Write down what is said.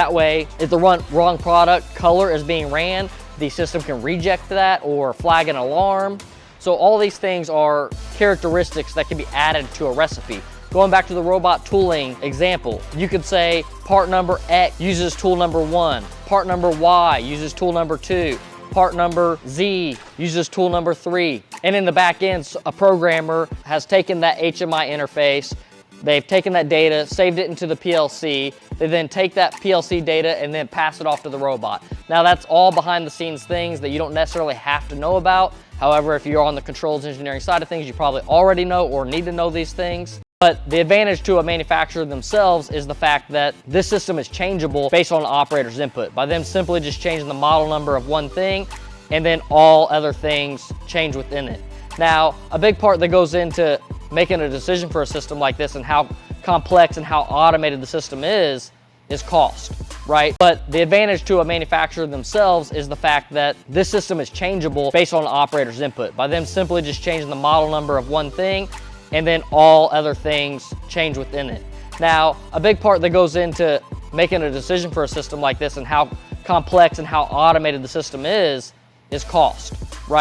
That way, if the wrong product color is being ran, the system can reject that or flag an alarm. So all these things are characteristics that can be added to a recipe. Going back to the robot tooling example, you could say part number X uses tool number 1, part number Y uses tool number 2, part number Z uses tool number 3. And in the back end, a programmer has taken that HMI interface, they've taken that data, saved it into the PLC, they then take that PLC data and then pass it off to the robot. Now that's all behind the scenes things that you don't necessarily have to know about. However, if you're on the controls engineering side of things, you probably already know or need to know these things. But the advantage to a manufacturer themselves is the fact that this system is changeable based on the operator's input. By them simply just changing the model number of one thing, and then all other things change within it. Now, a big part that goes into making a decision for a system like this and how complex and how automated the system is cost, right? But the advantage to a manufacturer themselves is the fact that this system is changeable based on the operator's input. By them simply just changing the model number of one thing, and then all other things change within it. Now, a big part that goes into making a decision for a system like this and how complex and how automated the system is cost, right?